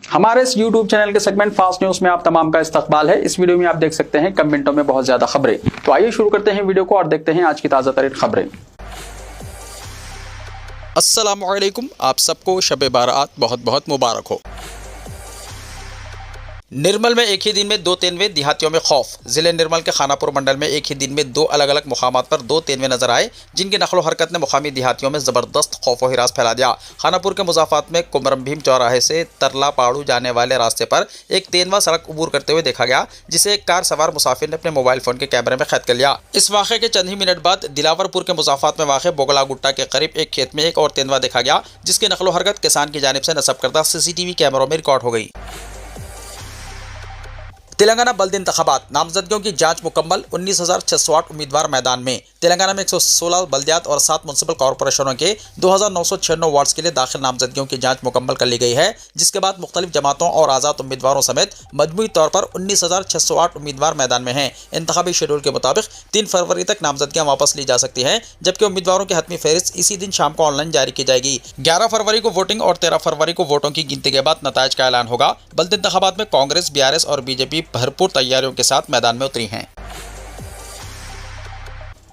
हमारे इस YouTube channel के सेगमेंट फास्ट न्यूज में आप तमाम का इस्तकबाल है। इस वीडियो में आप देख सकते हैं कम मिनटों में बहुत ज्यादा खबरें। तो आइए शुरू करते हैं वीडियो को और देखते हैं आज की ताजा तरीन खबरें। अस्सलामुअलैकुम, आप सबको शब बारात बहुत बहुत मुबारक हो। निर्मल में एक ही दिन में 2 तेंदुए, देहातियों में खौफ। जिले निर्मल के खानापुर मंडल में एक ही दिन में 2 अलग अलग मुकामात पर 2 तेंदुए नजर आए, जिनकी नकलो हरकत ने मुकामी देहातियों में जबरदस्त खौफ व हिरास फैला दिया। खानापुर के मुजाफात में कुमरम भीम चौराहे से तरला पाड़ू जाने वाले रास्ते पर एक तेंदुआ सड़क अबूर करते हुए देखा गया, जिसे एक कार सवार मुसाफिर ने अपने मोबाइल फोन के कैमरे में कैद कर लिया। इस वाक़े के चंद ही मिनट बाद दिलावरपुर के मुजाफात में वाक़े बोगला गुट्टा के करीब एक खेत में एक और तेंदुआ देखा गया, जिसकी नकलो हरकत किसान की जानिब से नस्ब करदा CCTV कैमरों में रिकॉर्ड हो गई। तेलंगाना बल्दी इंतखाबात, नामजदगियों की जांच मुकम्मल। 19,608 उम्मीदवार मैदान में। तेलंगाना में 116 बल्दियात और 7 म्युनिसिपल कॉरपोरेशनों के 2,996 वार्ड्स के लिए दाखिल नामजदगियों की जांच मुकम्मल कर ली गई है, जिसके बाद मुख्तलिफ जमातों और आज़ाद उम्मीदवारों समेत मजमूई तौर पर 19,608 उम्मीदवार मैदान में हैं। इंतखाबी शेड्यूल के मुताबिक 3 फरवरी तक नामजदगियां वापस ली जा सकती हैं, जबकि उम्मीदवारों की हतमी फहरिस्त इसी दिन शाम को ऑनलाइन जारी की जाएगी। 11 फरवरी को वोटिंग और 13 फरवरी को वोटों की गिनती के बाद नताइज का ऐलान होगा। बल्दी इंतखाबात में कांग्रेस, BRS और BJP भरपूर तैयारियों के साथ मैदान में उतरी हैं।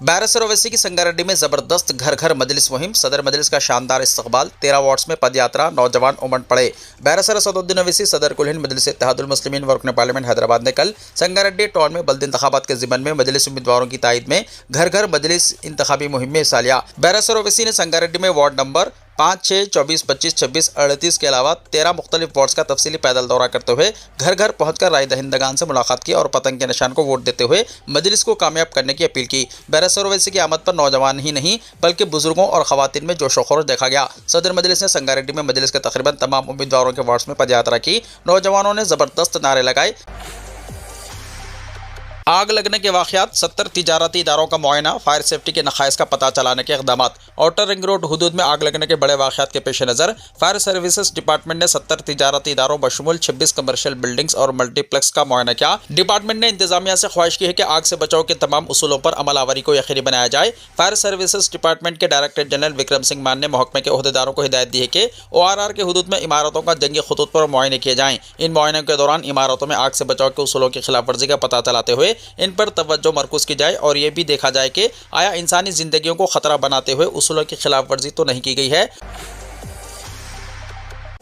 बैरिस्टर ओवैसी की संगारेड्डी में जबरदस्त घर घर मजलिस मुहिम। सदर मजलिस का शानदार इस्तकबाल। 13 वार्ड्स में पदयात्रा, नौजवान उमड़ पड़े। बैरिस्टर असदुद्दीन ओवैसी सदर कुल-हिंद मजलिस इत्तेहादुल मुस्लिमीन व रुकन पार्लियामेंट हैदराबाद ने कल संगारेड्डी टाउन में बल्दी इंतखाबात के ज़िम्मन में मजलिस उम्मीदवारों की तायद में घर घर मजलिस इंतखाबी मुहिम में हिस्सा लिया। बैरिस्टर ओवैसी ने संगारेड्डी में वार्ड नंबर 5, 6, 24, 25, 26, 38 के अलावा 13 मुख्तलिफ वार्ड्स का तफसीली पैदल दौरा करते हुए घर घर पहुंचकर राय दहिंदगान से मुलाकात की और पतंग के निशान को वोट देते हुए मजलिस को कामयाब करने की अपील की। बैरिस्टर ओवैसी की आमद पर नौजवान ही नहीं बल्कि बुजुर्गों और खवातीन में जोश व खरोश देखा गया। सदर मजलिस ने संगारेड्डी में मजलिस के तकरीबन तमाम उम्मीदवारों के वार्ड्स में पदयात्रा की। नौजवानों ने जबरदस्त नारे लगाए। आग लगने के वाक़यात, 70 तिजारती इदारों का मुआयना, फायर सेफ्टी के नक़ाइस का पता चलाने के इक़दामात। आउटर रिंग रोड हुदूद में आग लगने के बड़े वाक़यात के पेश नज़र फायर सर्विसेज डिपार्टमेंट ने 70 तिजारती इदारों बशमूल 26 कमर्शियल बिल्डिंग्स और मल्टीप्लेक्स का मुआयना किया। डिपार्टमेंट ने इंतजामिया से ख्वाहिश की है कि आग से बचाव के तमाम उसूलों पर अमल आवरी को यकीनी बनाया जाए। फायर सर्विसेज डिपार्टमेंट के डायरेक्टर जनरल विक्रम सिंह मान ने महकमे के ओहदेदारों को हिदायत दी है कि ORR के हुदूद में इमारतों का जंगी खतूत पर मुआयने किए जाएँ। इन मुआयनों के दौरान इमारतों में आग से बचाव के उसूलों की खिलाफ वर्जी का पता चलाते हुए इन पर जो मरकूज की जाए और यह भी देखा जाए कि आया इंसानी जिंदगियों को खतरा बनाते हुए उसूलों की खिलाफ वर्जी तो नहीं की गई है।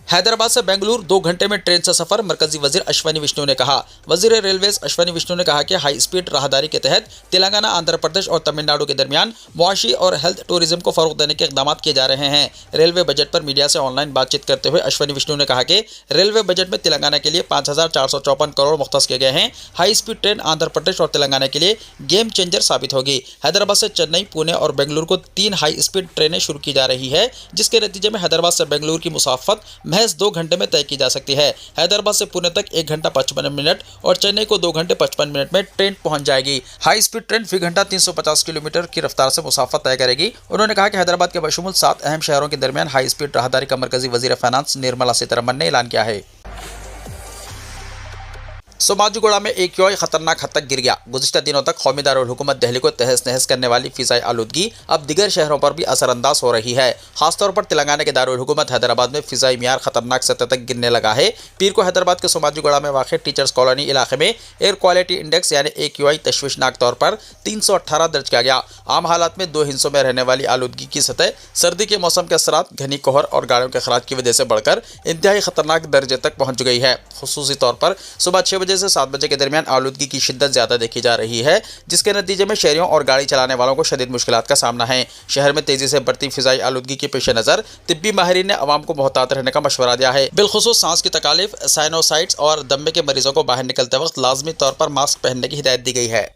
हैदराबाद से बेंगलुरु 2 घंटे में ट्रेन से सफर। मरकजी वजीर अश्विनी विष्णु ने कहा। वजीर रेलवेज अश्विनी विष्णु ने कहा कि हाई स्पीड राहदारी के तहत तेलंगाना, आंध्र प्रदेश और तमिलनाडु के दरमियान मुआशी और हेल्थ टूरिज्म को फरोग देने के इकदाम किए जा रहे हैं। रेलवे बजट पर मीडिया से ऑनलाइन बातचीत करते हुए अश्विनी विष्णु ने कहा कि रेलवे बजट में तेलंगाना के लिए 5,454 करोड़ मुख्तस किए गए हैं। High speed train Andhra Pradesh और तेलंगाना के लिए गेम चेंजर साबित होगी। हैदराबाद से चेन्नई, पुणे और बेंगलुरु को 3 हाई स्पीड ट्रेनें शुरू की जा रही है, जिसके नतीजे में हैदराबाद से बेंगलुरु की मुसाफत महज 2 घंटे में तय की जा सकती है। हैदराबाद से पुणे तक 1 घंटा 55 मिनट और चेन्नई को 2 घंटे 55 मिनट में ट्रेन पहुंच जाएगी। हाई स्पीड ट्रेन फी घंटा 350 किलोमीटर की रफ्तार से मुसाफत तय करेगी। उन्होंने कहा कि हैदराबाद के बशमूल 7 अहम शहरों के दरमियान हाई स्पीड राहदारी का मरकजी वजीर फाइनेंस निर्मला सीतारमण ने ऐलान किया है। सोमाजुगुड़ा में एक यूआई खतरनाक हद तक गिर गया। गुज़िश्ता दिनों तक कौमी दारुल हुकूमत दिल्ली को तहस नहस करने वाली फिज़ाई आलूदगी अब दिगर शहरों पर भी असरअंदाज हो रही है। खासतौर पर तेलंगाना के दारुल हुकूमत हैदराबाद में फिज़ाई मियार खतरनाक सतह तक गिरने लगा है। पीर को हैदराबाद के सोमाजुगुड़ा में वाक़ टीचर्स कॉलोनी इलाके में एयर क्वालिटी इंडेक्स यानी AQI तशवीशनाक तौर पर 318 दर्ज किया गया। आम हालात में 2 हिस्सों में रहने वाली आलूदगी की सतह सर्दी के मौसम के असरात, घनी कोहर और गाड़ियों के खराज की वजह से बढ़कर इंतहाई खतरनाक दर्जे तक पहुँच गई है। खुसूसी तौर पर सुबह 6 बजे से 7 बजे के दरमियान आलूदगी की शिद्दत ज़्यादा देखी जा रही है, जिसके नतीजे में शहरियों और गाड़ी चलाने वालों को शदीद मुश्किलात का सामना है। शहर में तेजी से बढ़ती फिजाई आलूदगी के पेश नज़र तिब्बी माहिरीन ने अवाम को मोहतात रहने का मशवरा दिया है। बिलखुसूस सांस की तकालीफ, साइनोसाइट्स और दम्मे के मरीजों को बाहर निकलते वक्त लाजमी तौर पर मास्क पहनने की हिदायत दी गई है।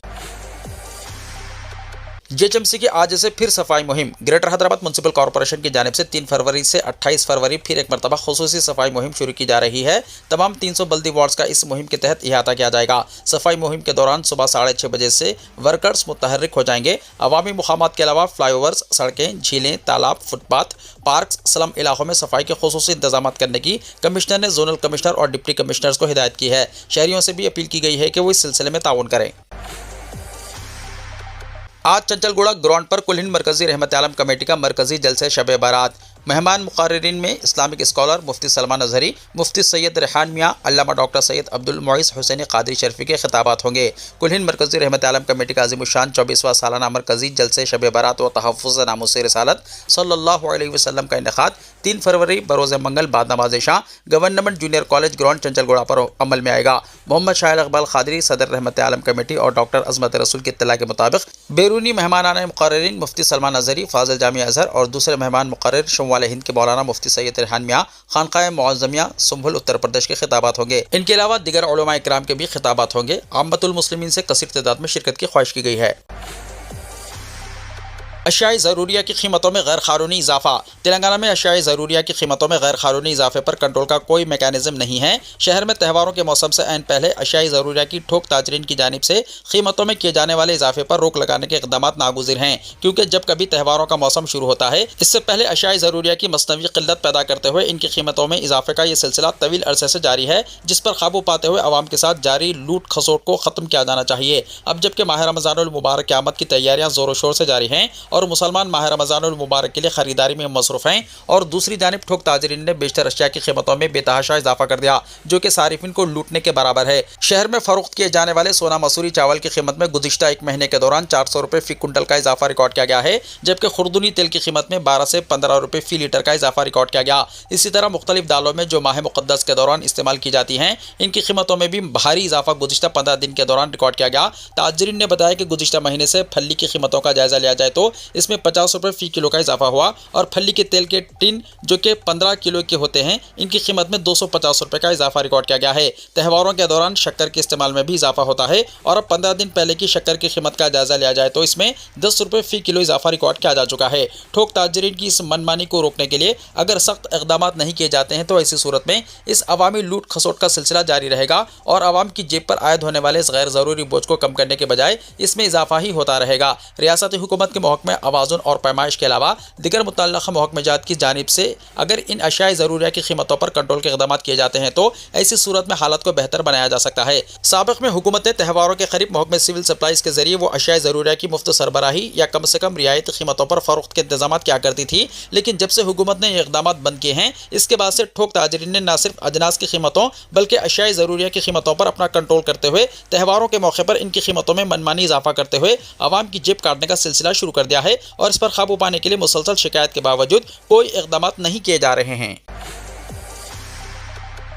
GHMC की आज से फिर सफाई मुहिम। ग्रेटर हैदराबाद म्युनिसिपल कॉरपोरेशन की जानिब से 3 फरवरी से 28 फरवरी फिर एक मरतबा खुसूसी सफाई मुहिम शुरू की जा रही है। तमाम 300 बल्दी वार्ड्स का इस मुहिम के तहत इहाता किया जाएगा। सफाई मुहिम के दौरान सुबह 6:30 बजे से वर्कर्स मुतहर्रिक हो जाएंगे। अवामी मुकामात के अलावा फ्लाईओवर्स, सड़कें, झीलें, तालाब, फुटपाथ, पार्क, स्लम इलाकों में सफाई के खुसूसी इंतजाम करने की कमिश्नर ने जोनल कमिश्नर और डिप्टी कमिश्नर्स को हिदायत की है। शहरियों से भी अपील की गई है कि वो इस सिलसिले में ताउन करें। आज चंचलगुड़ा ग्राउंड पर कुल हिंद मरकजी रहमत आलम कमेटी का मरकजी जलसे शब बारात। मेहमान मुक़र्रिरीन में इस्लामिक स्कॉलर मुफ्ती सलमान अजहरी, मुफ्ती सैयद रेहान मियाँ, अल्लामा डॉक्टर सैयद अब्दुल मुईस हुसैन क़ादरी शरीफ़ी के खिताबात होंगे। कुल हिंद मरकज़ी रहमत आलम कमेटी का अज़ीमुश्शान 24वां सालाना मरकज़ी जलसे शब बरात व तहफ़्फ़ुज़ नामुस रिसालत सल्लल्लाहु अलैहि वसल्लम का इनेक़ाद 3 फरवरी बरोज़ मंगल बाद नमाज़ इशा गवर्नमेंट जूनियर कॉलेज ग्राउंड चंचलगोड़ा पर अमल में आएगा। मोहम्मद शाहिल इक़बाल क़ादरी सदर रहमत आलम कमेटी और डॉक्टर अज़मत रसूल की इत्तला के मुताबिक बैरूनी मेहमानान मुक़र्रिरीन मुफ्ती सलमान अजहरी फ़ाज़िल जामिया अज़हर और दूसरे मेहमान मुक़र्रिर शुमाल हिंद के मौलाना मुफ्ती सैयद रेहान मियाँ खानक़ाह मुअज़्ज़मिया सुंभुल उत्तर प्रदेश के खिताबात होंगे। इनके अलावा दिगर उलमा इकराम के भी खिताबात होंगे। आम्मतुल मुस्लिमीन से कसीर तादाद में शिरकत की ख्वाहिश की गई है। अशियाई ज़रूरिया की कीमतों में गैर क़ानूनी इजाफा। तेलंगाना में अशियाई ज़रूरिया की कीमतों में गैर क़ानूनी इजाफे पर कंट्रोल का कोई मैकेनिज्म नहीं है। शहर में त्योहारों के मौसम से ऐन पहले अशियाई ज़रूरिया की ठोक ताजरीन की जानिब से कीमतों में किए जाने वाले इजाफे पर रोक लगाने के इक़दाम नागुज़िर हैं, क्योंकि जब कभी त्योहारों का मौसम शुरू होता है इससे पहले अशियाई ज़रूरिया की मसनवी क़िल्लत पैदा करते हुए इनकी कीमतों में इजाफे का ये सिलसिला तवील अरसे से जारी है, जिस पर काबू पाते हुए अवाम के साथ जारी लूट खसोट को ख़त्म किया जाना चाहिए। अब जबकि माह रमज़ानुल मुबारक की आमद की तैयारियाँ ज़ोर शोर से जारी हैं और मुसलमान माह रमज़ानुल मुबारक के लिए खरीदारी में मसरूफ़ हैं, और दूसरी जानिब ठोक ताजरीन ने बेशतर अशिया की कीमतों में बेतहाशा इजाफा कर दिया, जो कि सारिफिन को लूटने के बराबर है। शहर में फरोख्त किए जाने वाले सोना मसूरी चावल की कीमत में गुज़िश्ता एक महीने के दौरान 400 रुपये फ़ी कुंटल का इजाफा रिकॉर्ड किया गया है, जबकि खुर्दुनी तेल की कीमत में 12 से 15 रुपये फ़ी लीटर का इजाफा रिकॉर्ड किया गया। इसी तरह मुख्तलिफ दालों में जो माह मुक़द्दस के दौरान इस्तेमाल की जाती हैं इनकी कीमतों में भी भारी इजाफा गुज़िश्ता 15 दिन के दौरान रिकॉर्ड किया गया। ताजरीन ने बताया कि गुज़िश्ता महीने से फली की कीमतों का जायज़ा लिया जाए तो इसमें 50 रुपये फ़ी किलो का इजाफा हुआ, और फली के तेल के टिन जो कि 15 किलो के होते हैं इनकी कीमत में 250 रुपये का इजाफा रिकॉर्ड किया गया है। त्योहारों के दौरान शक्कर के इस्तेमाल में भी इजाफा होता है, और अब 15 दिन पहले की शक्कर की कीमत का जायजा लिया जाए तो इसमें 10 रुपये फ़ी किलो इजाफा रिकॉर्ड किया जा चुका है। ठोक ताजरीन की इस मनमानी को रोकने के लिए अगर सख्त इक़दाम नहीं किए जाते हैं तो ऐसी सूरत में इस अवामी लूट खसोट का सिलसिला जारी रहेगा और आवाम की जेब पर आयद होने वाले इस गैर ज़रूरी बोझ को कम करने के बजाय इसमें इजाफा ही होता रहेगा। रियासती हुकूमत के महकमे आवाज़ुन और पैमाइश के अलावा दिगर मुतल्लक़ा महकमेजात की जानिब से अगर इन अशियाई ज़रूरिया की कीमतों पर कंट्रोल के इक़दाम किए जाते हैं तो ऐसी सूरत में हालत को बेहतर बनाया जा सकता है। साबिक़ में हुकूमतें त्योहारों के करीब महकमे सिविल सप्लाईज़ के जरिए वो अशियाई ज़रूरिया की मुफ्त सरबराही या कम से कम रियायती कीमतों पर फ़रोख्त के इंतजाम किया करती थी, लेकिन जब से हुकूमत ने ये इक़दाम बंद किए हैं इसके बाद से ठोक ताजरीन ने न सिर्फ अजनास की कीमतों बल्कि अशियाई ज़रूरिया की कीमतों पर अपना कंट्रोल करते हुए त्योहारों के मौके पर इनकी कीमतों में मनमानी इजाफा करते हुए आवाम की जेब काटने का सिलसिला शुरू कर दिया है, और इस पर काबू पाने के लिए मुसलसल शिकायत के बावजूद कोई इक़दाम नहीं किए जा रहे हैं।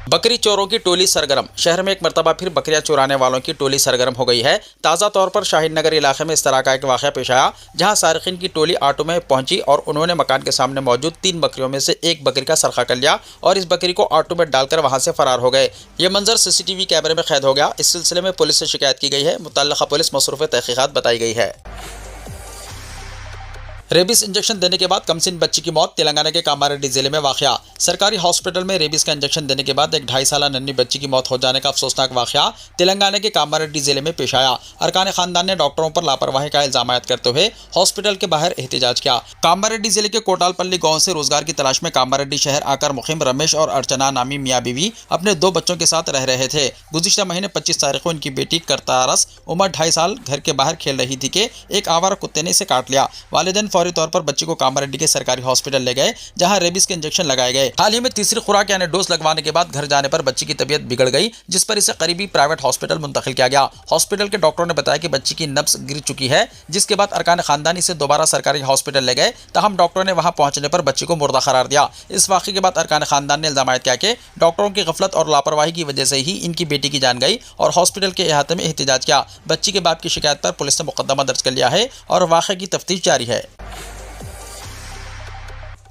बकरी चोरों की टोली सरगर्म। शहर में एक मरतबा फिर बकरियां चुराने वालों की टोली सरगर्म हो गई है। ताज़ा तौर पर शाहीन नगर इलाके में इस तरह का एक वाक़या पेश आया, जहां सारिकीन की टोली ऑटो में पहुंची और उन्होंने मकान के सामने मौजूद 3 बकरियों में से एक बकरी का सरखा कर लिया और इस बकरी को ऑटो में डालकर वहां से फरार हो गए। ये मंजर CCTV कैमरे में कैद हो गया। इस सिलसिले में पुलिस से शिकायत की गई है। मुतल्लिक़ा पुलिस मसरूफ़ तहक़ीक़ात बताई गई है। रेबीज इंजेक्शन देने के बाद कमसिन बच्ची की मौत। तेलंगाना के कामारेड्डी जिले में वाक़या। सरकारी हॉस्पिटल में रेबीज का इंजेक्शन देने के बाद एक 2.5 साला नन्ही बच्ची की मौत हो जाने का अफसोसनाक वाक़या तेलंगाना के कामारेड्डी जिले में पेश आया। अरकान खानदान ने डॉक्टरों पर लापरवाही का इल्जाम करते हुए हॉस्पिटल के बाहर एहतजाज किया। कामारेड्डी जिले के कोटालपल्ली गाँव से रोजगार की तलाश में कामारेड्डी शहर आकर मुक़ीम रमेश और अर्चना नामी मियाँ बीवी अपने 2 बच्चों के साथ रह रहे थे। गुज़िश्ता महीने 25 तारीख को इनकी बेटी करतारस उम्र 2.5 साल घर के बाहर खेल रही थी कि एक आवारा कुत्ते ने इसे काट लिया। वालिदैन फौरी तौर पर बच्ची को कामारेड्डी के सरकारी हॉस्पिटल ले गए, जहां रेबीज के इंजेक्शन लगाए गए। हाल ही में तीसरी खुराक यानी डोज लगवाने के बाद घर जाने पर बच्ची की तबीयत बिगड़ गई, जिस पर इसे करीबी प्राइवेट हॉस्पिटल मुंतकिल किया गया। हॉस्पिटल के डॉक्टरों ने बताया कि बच्ची की नब्ज गिर चुकी है, जिसके बाद अरकान खानदान इसे दोबारा सरकारी हॉस्पिटल ले गए। तहम डॉक्टरों ने वहां पहुंचने पर बच्ची को मुर्दा करार दिया। इस वाक़े के बाद अरकान खानदान ने इल्जाम किया कि डॉक्टरों की गफलत और लापरवाही की वजह से ही इनकी बेटी की जान गई और हॉस्पिटल के अहाते में एहतजाज किया। बच्ची के बाप की शिकायत पर पुलिस ने मुकदमा दर्ज कर लिया है और वाक़े की तफ्तीश जारी है।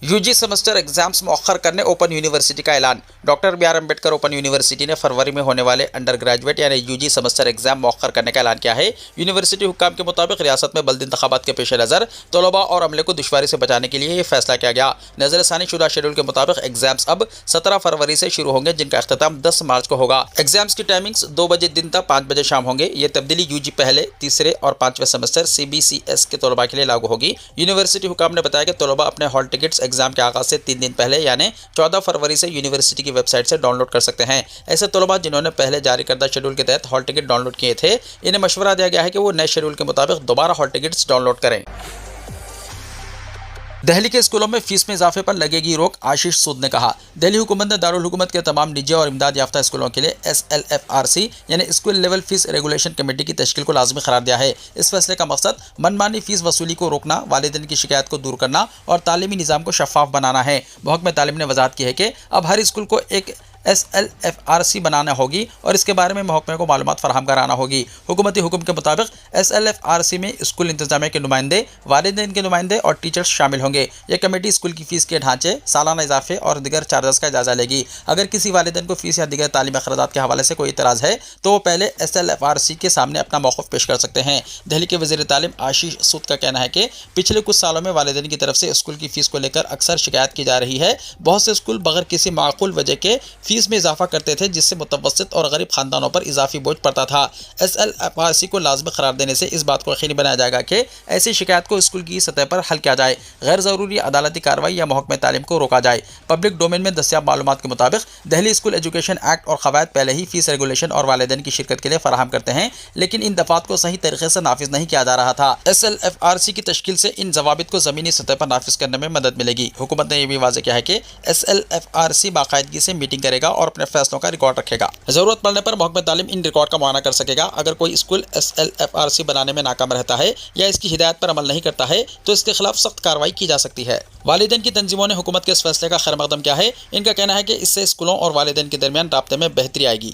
यूजी सेमेस्टर एग्जाम्स मौखर करने ओपन यूनिवर्सिटी का ऐलान। Doctor B R Ambedkar open university ने फरवरी में होने वाले अंडर ग्रेजुएट यानी यूजी सेमेस्टर एग्जाम मौखर करने का ऐलान किया है। यूनिवर्सिटी हुक्काम के मुताबिक रियासत में बल्दी इंतखाबात के पेश नज़र तलबा और अमले को दुश्वारी से बचाने के लिए यह फैसला किया गया। नज़रसानी शुदा शेड्यूल के मुताबिक एग्जाम्स अब 17 फरवरी से शुरू होंगे, जिनका अख्ताम 10 मार्च को होगा। एग्जाम्स की टाइमिंग्स 2 बजे दिन तक 5 बजे शाम होंगे। ये तब्दीली यूजी पहले, तीसरे और 5वें सेमेस्टर CBCS के तलबा के लिए लागू होगी। यूनिवर्सिटी हुक्काम ने बताया कि तलबा अपने हॉल टिकट्स एग्जाम के आगाज से 3 दिन पहले यानी 14 फरवरी से यूनिवर्सिटी की वेबसाइट से डाउनलोड कर सकते हैं। ऐसे तलबा जिन्होंने पहले जारी करदा शेड्यूल के तहत हॉल टिकट डाउनलोड किए थे, इन्हें मशवरा दिया गया है कि वो नए शेड्यूल के मुताबिक दोबारा हॉल टिकट्स डाउनलोड करें। दिल्ली के स्कूलों में फीस में इजाफे पर लगेगी रोक, आशीष सूद ने कहा। दिल्ली हुकूमत ने दारुल हुकूमत के तमाम निजी और इमदाद याफ्ता स्कूलों के लिए SLFRC यानी school level fees regulation committee की तश्कील को लाजमी करार दिया है। इस फैसले का मकसद मनमानी फीस वसूली को रोकना, वालिदैन की शिकायत को दूर करना और तालीमी निज़ाम को शफाफ बनाना है। महकमे तालीम ने वजाहत की है कि अब हर स्कूल को एक SLFRC बनाना होगी और इसके बारे में महकमे को मालूमात फराहम कराना होगी। हुकूमती हुक्म के मुताबिक SLFRC में स्कूल इंतजामिया के नुमाइंदे, वालिदैन के नुमाइंदे और टीचर्स शामिल होंगे। यह कमेटी स्कूल की फ़ीस के ढांचे, सालाना इजाफे और दिगर चार्जेस का जायजा लेगी। अगर किसी वालिदैन को फ़ीस या दिगर तालीमी अखराजात के हवाले से कोई इतराज़ है तो वो पहले SLFRC के सामने अपना मौक़िफ़ पेश कर सकते हैं। दिल्ली के वज़ीर तालीम आशीष सूद का कहना है कि पिछले कुछ सालों में वालिदैन की तरफ से स्कूल की फ़ीस को लेकर अक्सर शिकायत की जा रही है। बहुत से स्कूल बगैर किसी माकूल वजह के फीस में इजाफा करते थे, जिससे मुतवस्सित और गरीब खानदानों पर इजाफी बोझ पड़ता था। SLFRC को लाजमी करार देने से इस बात को यकीनी बनाया जाएगा कि ऐसी शिकायत को स्कूल की सतह पर हल किया जाए, गैर ज़रूरी अदालती कार्रवाई या महकमे तालीम को रोका जाए। पब्लिक डोमेन में दस्तियाब मालूमात के मुताबिक दिल्ली स्कूल एजुकेशन एक्ट और क़वायद पहले ही फीस रेगुलेशन और वालिदैन की शिरकत के लिए फराहम करते हैं, लेकिन इन दफ़ात को सही तरीके से नाफिज नहीं किया जा रहा था। SLFRC की तश्कील से इन जवाबित को ज़मीनी सतह पर नाफिज करने में मदद मिलेगी। हुकूमत ने यह भी वाज़ेह किया है कि SLFRC बाकायदगी से मीटिंग करेगा और अपने फैसलों का रिकॉर्ड रखेगा। जरूरत पड़ने पर महकमे तालीम इन रिकॉर्ड का मुआयना कर सकेगा। अगर कोई स्कूल SLFRC बनाने में नाकाम रहता है या इसकी हिदायत पर अमल नहीं करता है तो इसके खिलाफ सख्त कार्रवाई की जा सकती है। वालिदैन की तंजीमों ने हुकूमत के इस फैसले का खैर मकदम किया है। इनका कहना है कि इससे स्कूलों और वालिदैन के दरमियान राब्ते में बेहतरी आएगी।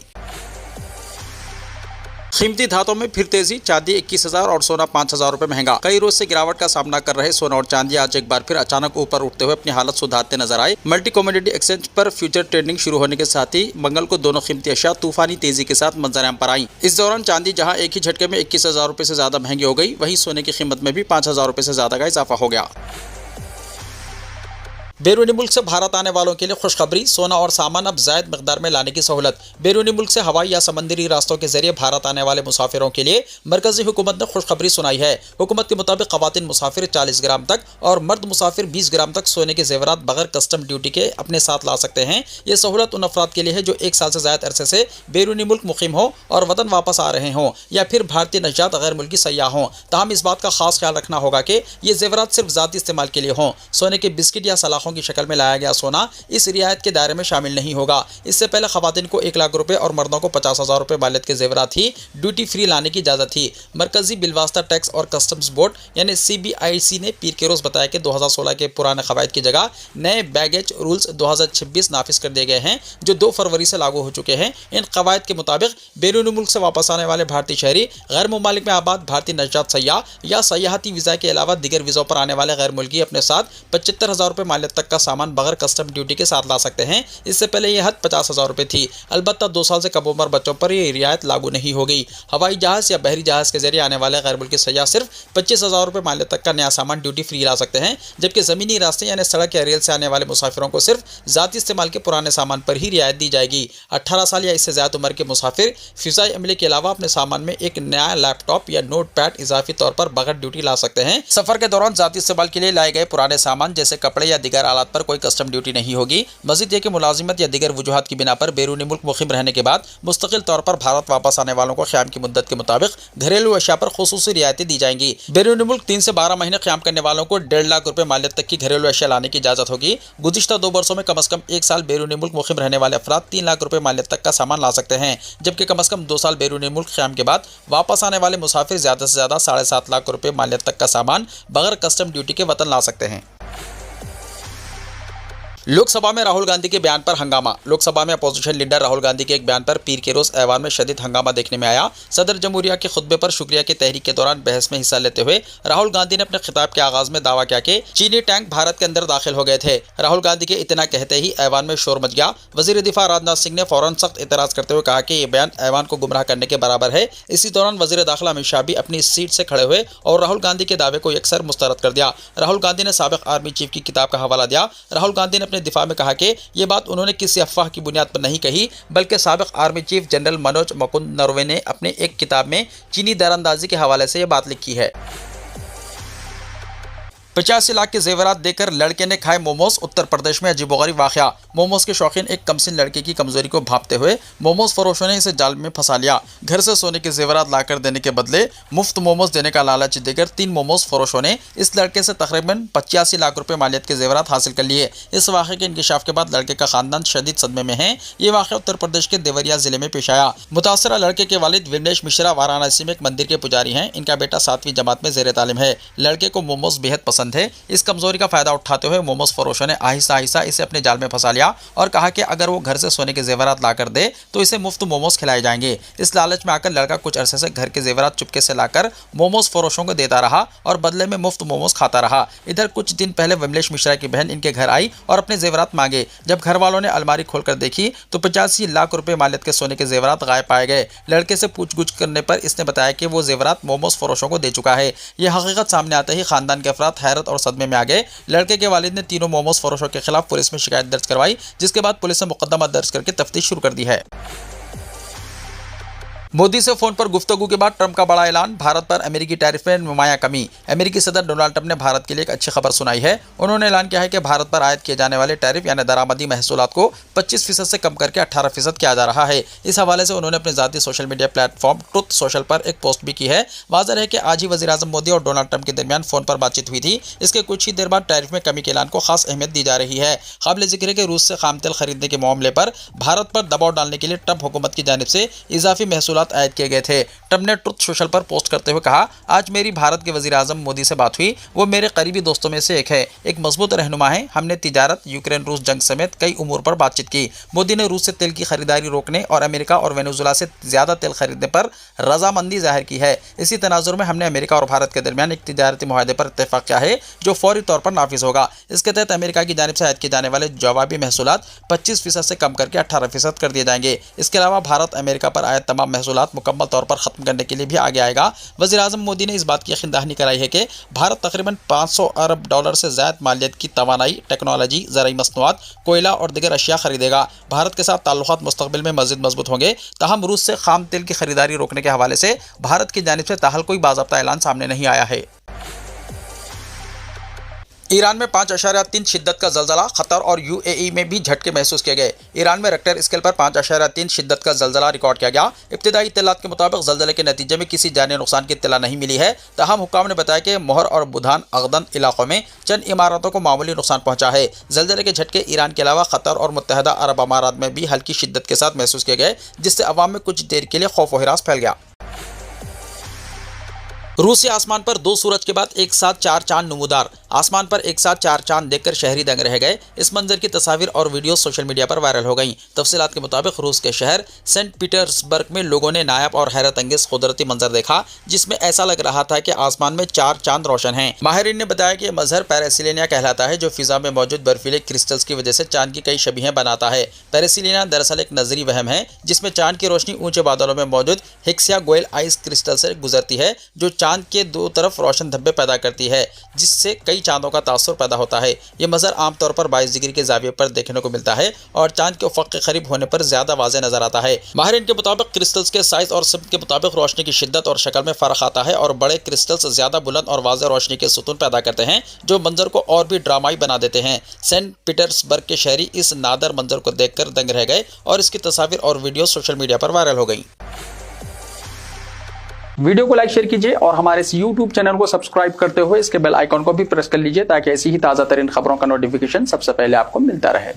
कीमती धातों में फिर तेजी, चांदी 21,000 और सोना 5,000 रुपए महंगा। कई रोज से गिरावट का सामना कर रहे सोना और चांदी आज एक बार फिर अचानक ऊपर उठते हुए अपनी हालत सुधारते नजर आए। मल्टी कमोडिटी एक्सचेंज पर फ्यूचर ट्रेडिंग शुरू होने के साथ ही मंगल को दोनों कीमती अशिया तूफानी तेजी के साथ मंजर-ए-आम पर आई। इस दौरान चांदी जहां एक ही झटके में 21,000 रुपए से ज्यादा महंगी हो गई, वहीं सोने की कीमत में भी 5,000 रुपए से ज्यादा का इजाफा हो गया। बैरूनी मुल्क से भारत आने वालों के लिए खुशखबरी, सोना और सामान अब जायद मकदार में लाने की सहूलत। बैरूनी मुल्क से हवाई या समंदरी रास्तों के जरिए भारत आने वाले मुसाफिरों के लिए मरकजी हुकूमत ने खुशखबरी सुनाई है। हुकूमत के मुताबिक खवातीन मुसाफिर 40 ग्राम तक और मर्द मुसाफिर 20 ग्राम तक सोने के जेवरात बगैर कस्टम ड्यूटी के अपने साथ ला सकते हैं। ये सहूलत उन अफराद के लिए है जो 1 साल से ज्यादा अरसे से बैरूनी मुल्क मुकीम हो और वतन वापस आ रहे हों या फिर भारतीय नजात गैर मुल्की सयाह हों। ताहम इस बात का खास ख्याल रखना होगा कि ये जेवरात सिर्फ ज़ाती इस्तेमाल के लिए हों। सोने के बिस्किट या सलाखों की शक्ल में लाया गया सोना इस रियायत के दायरे में शामिल नहीं होगा। इससे पहले खवातीन को 1 लाख रुपए और मर्दों को 50,000 रुपए मालियत के जेवरात ही ड्यूटी फ्री लाने की इजाजत थी। मरकजी बिलवास्ता टैक्स और कस्टम्स बोर्ड यानी CBIC ने पीर के रोज बताया कि 2016 के पुराने कवायद की जगह नए बैगेज रूल्स 2026 नाफिज कर दिए गए हैं, जो 2 फरवरी से लागू हो चुके हैं। इन कवायद के मुताबिक बैरूनी मुल्क से वापस आने वाले भारतीय शहरी गैर मुमालिक में आबाद भारतीय नजात सयाह या सयाहती वीज़ा के अलावा दिगर वीज़ों पर आने वाले गैर मुल्की अपने साथ 75,000 रुपए मालियत तक का सामान बगैर कस्टम ड्यूटी के साथ ला सकते हैं। इससे पहले यह हद 50,000 रुपए थी। अलबत्ता 2 साल से कम उम्र बच्चों पर यह रियायत लागू नहीं हो गई। हवाई जहाज या बहरी जहाज के जरिए आने वाले गैर मुल्की सयाह सिर्फ 25,000 रुपए मालियत तक का नया सामान ड्यूटी फ्री ला सकते हैं, जबकि जमीनी रास्ते यानी सड़क या रेल से आने वाले मुसाफिरों को सिर्फ जाती इस्तेमाल के पुराने सामान पर ही रियायत दी जाएगी। 18 साल या इससे ज्यादा उम्र के मुसाफिर फिजाई अमले के अलावा अपने सामान में एक नया लैपटॉप या नोट पैड इजाफी तौर पर बगैर ड्यूटी ला सकते हैं। सफर के दौरान जाती इस्तेमाल के लिए लाए गए पुराने सामान जैसे कपड़े या दिगर आलात पर कोई कस्टम ड्यूटी नहीं होगी। मजीद ये कि मुलाजिमत या दिगर वजूहात की बिना पर बैरूनी मुल्क मुकीम रहने के बाद मुस्तकिल तौर पर भारत वापस आने वालों को क़याम की मुद्दत के मुताबिक घरेलू अशिया पर खुसूसी रियायतें दी जाएंगी। बैरूनी मुल्क 3 से 12 महीने क़याम करने वालों को 1.5 लाख रुपए मालियत तक की घरेलू अशिया लाने की इजाजत होगी। गुज़िश्ता 2 वर्षों में कम अज़ कम 1 साल बैरूनी मुल्क मुकीम रहने वाले अफराद 3 लाख रुपए मालियत तक का सामान ला सकते हैं, जबकि कम अज़ कम 2 साल बैरूनी मुल्क क़याम के बाद वापस आने वाले मुसाफिर ज़्यादा से ज़्यादा 7.5 लाख रुपए मालियत तक का सामान बगैर कस्टम ड्यूटी के वतन ला सकते हैं। लोकसभा में राहुल गांधी के बयान पर हंगामा। लोकसभा में अपोजिशन लीडर राहुल गांधी के एक बयान पर पीर के रोज ऐवान में शदीद हंगामा देखने में आया। सदर जमहूरिया के खुतबे पर शुक्रिया की तहरीक के दौरान बहस में हिस्सा लेते हुए राहुल गांधी ने अपने खिताब के आगाज में दावा किया कि चीनी टैंक भारत के अंदर दाखिल हो गए थे। राहुल गांधी के इतना कहते ही ऐवान में शोर मच गया। वजीर दिफा राजनाथ सिंह ने फौरन सख्त एतराज करते हुए कहा कि यह बयान ऐवान को गुमराह करने के बराबर है। इसी दौरान वजीर दाखिला अमित शाह भी अपनी सीट से खड़े हुए और राहुल गांधी के दावे को यकसर मुस्तरद कर दिया। राहुल गांधी ने साबिक आर्मी चीफ की किताब का हवाला दिया। राहुल गांधी ने अपने दिफा में कहा कि ये बात उन्होंने किसी अफवाह की बुनियाद पर नहीं कही, बल्कि साबिक army chief general Manoj Mukund Naravane ने अपने एक किताब में चीनी दरअंदाजी के हवाले से यह बात लिखी है। 85 लाख के जेवरात देकर लड़के ने खाए मोमोज। उत्तर प्रदेश में अजीबोगरीब वाकया। मोमोज के शौकीन एक कमसिन लड़के की कमजोरी को भांपते हुए मोमोज फरोशों ने इसे जाल में फंसा लिया। घर से सोने के जेवरात लाकर देने के बदले मुफ्त मोमोज देने का लालच देकर 3 मोमोज फरोशों ने इस लड़के से तकरीबन 85 लाख रुपए मालियत के जेवरात हासिल कर लिए। इस वाक़े के इंकिशाफ के बाद लड़के का खानदान शदीद सदमे में है। ये वाक़या उत्तर प्रदेश के देवरिया जिले में पेश आया। मुतासरा लड़के के वालिद विमलेश मिश्रा वाराणसी में एक मंदिर के पुजारी हैं। इनका बेटा 7वीं जमात में ज़ेरे तालीम है। लड़के को मोमोज बेहद पसंद है। इस कमजोरी का फायदा उठाते हुए मोमोज फरोशों ने आहिस्ता आहिस्ता इसे अपने जाल में फंसा लिया और कहा कि अगर वो घर से सोने के जेवरात लाकर दे तो इसे मुफ्त मोमोज खिलाए जाएंगे। इस लालच में आकर लड़का कुछ अरसे से घर के जेवरात चुपके से लाकर मोमोज फरोशों को देता रहा और बदले में मुफ्त मोमोज खाता रहा। इधर कुछ दिन पहले विमलेश मिश्रा की बहन इनके घर आई और अपने जेवरात मांगे। जब घर वालों ने अलमारी खोलकर देखी तो 85 लाख रुपए मालियत के सोने के जेवरात गायब पाए गए। लड़के से पूछगुछ करने पर इसने बताया कि वो जेवरात मोमोज फरोशों को दे चुका है। यह हकीकत सामने आते ही खानदान के अफराद हैरत और सदमे में आ गए। लड़के के वालिद ने तीनों मोमोज फरोशों के खिलाफ पुलिस में शिकायत दर्ज करवाई, जिसके बाद पुलिस ने मुकदमा दर्ज करके तफ्तीश शुरू कर दी है। मोदी से फोन पर गुफ्तगू के बाद ट्रंप का बड़ा ऐलान। भारत पर अमेरिकी टैरिफ में नुमायां कमी। अमेरिकी सदर डोनाल्ड ट्रंप ने भारत के लिए एक अच्छी खबर सुनाई है। उन्होंने ऐलान किया है कि भारत पर आयद किए जाने वाले टैरिफ यानी दरामदी महसूलात को 25% से कम करके 18% किया जा रहा है। इस हवाले से उन्होंने अपने ज़ाती social media platform truth social पर एक पोस्ट भी की है। वाज़ेह है कि आज ही वज़ीर आज़म मोदी और डोनाल्ड ट्रंप के दरमियान फोन पर बातचीत हुई थी। इसके कुछ ही देर बाद टैरिफ में कमी के ऐलान को खास अहमियत दी जा रही है। काबिल ज़िक्र है कि रूस से खाम तेल खरीदने के मामले पर भारत पर दबाव डालने के लिए ट्रंप हुकूमत की जानिब से इजाफी महसूलात आयद किए गए थे। ट्रंप ने ट्रुथ सोशल पर पोस्ट करते हुए कहा, आज मेरी भारत के वजीर आजम मोदी से बात हुई। वो मेरे करीबी दोस्तों में से एक है, एक मजबूत रहनुमा है। हमने तिजारत, यूक्रेन रूस जंग समेत कई उमूर पर बातचीत की। मोदी ने रूस से तेल की खरीदारी रोकने और अमेरिका और वेनेजुएला से ज्यादा तेल खरीदने पर रजामंदी जाहिर की है। इसी तनाजुर में हमने अमेरिका और भारत के दरमियान एक तिजारती मुआहदे पर इत्तेफाक किया है जो फौरी तौर पर नाफिज होगा। इसके तहत अमेरिका की जानिब से आयद किए जाने वाले जवाबी महसूलात 25% से कम करके 18% कर दिए जाएंगे। इसके अलावा भारत अमेरिका पर आयद तमाम महसूलात मुकम्मल तौर पर खत्म करने के लिए भी आगे आएगा। वज़ीर आज़म मोदी ने इस बात की यकीनदहानी कराई है कि भारत तकरीबन 500 अरब डॉलर से ज़्यादा मालियत की तवानाई, टेक्नोलॉजी, ज़राई मसनूआत, कोयला और दीगर अशिया खरीदेगा। भारत के साथ ताल्लुकात मुस्तक़बिल में मज़ीद मजबूत होंगे। ताहम रूस से खाम तेल की खरीदारी रोकने के हवाले से भारत की जानिब से ताहल कोई बाज़ाब्ता ऐलान सामने नहीं आया है। ईरान में 5.3 शिद्दत का जलजला। कतर और यूएई में भी झटके महसूस किए गए। ईरान में रेक्टर स्केल पर 5.3 शिद्दत का जलजला रिकॉर्ड किया गया। इब्तिदाई इत्तलात के मुताबिक जलजले के नतीजे में किसी जानी नुकसान की इत्तला नहीं मिली है। ताहम हुक्काम ने बताया कि मोहर और बुधान अगदन इलाकों में चंद इमारतों को मामूली नुकसान पहुंचा है। जलजले के झटके ईरान के अलावा कतर और मुत्तहदा अरब अमारात में भी हल्की शिद्दत के साथ महसूस किए गए, जिससे अवाम में कुछ देर के लिए खौफ व हिरास फैल गया। रूसी आसमान पर 2 सूरज के बाद एक साथ 4 चांद नमूदार। आसमान पर एक साथ 4 चांद देखकर शहरी दंग रह गए। इस मंजर की तस्वीर और वीडियो सोशल मीडिया पर वायरल हो गईं। तफसीलात के मुताबिक रूस के शहर सेंट पीटर्सबर्ग में लोगों ने नायाब और हैरत अंगेज कुदरती मंजर देखा, जिसमें ऐसा लग रहा था कि आसमान में 4 चांद रोशन हैं। माहिरीन ने बताया कि मजहर पैरासिलिनिया कहलाता है, जो फिजा में मौजूद बर्फीले क्रिस्टल्स की वजह से चांद की कई शबीहें बनाता है। पैरासिलिनिया दरअसल एक नजरी वहम है जिसमें चांद की रोशनी ऊंचे बादलों में मौजूद हिक्सियागोएल आइस क्रिस्टल से गुजरती है, जो चांद के दो तरफ रोशन धब्बे पैदा करती है, जिससे कई चांदों का तासुर पैदा होता है। ये मंजर आमतौर पर 22 डिग्री के जाविये पर देखने को मिलता है और चांद के उफ़क़ के करीब होने पर ज्यादा वाज़ेह नजर आता है। माहिरीन के मुताबिक क्रिस्टल्स के साइज और सिमत के मुताबिक रोशनी की शिद्दत और शक्ल में फ़र्क आता है और बड़े क्रिस्टल्स ज्यादा बुलंद और वाज़ेह रोशनी के सुतून पैदा करते हैं, जो मंजर को और भी ड्रामाई बना देते हैं। सेंट पीटर्सबर्ग के शहरी इस नादर मंजर को देखकर दंग रह गए और इसकी तस्वीर और वीडियो सोशल मीडिया पर वायरल हो गई। वीडियो को लाइक शेयर कीजिए और हमारे इस YouTube चैनल को सब्सक्राइब करते हुए इसके बेल आइकॉन को भी प्रेस कर लीजिए, ताकि ऐसी ही ताज़ा तरीन खबरों का नोटिफिकेशन सबसे पहले आपको मिलता रहे।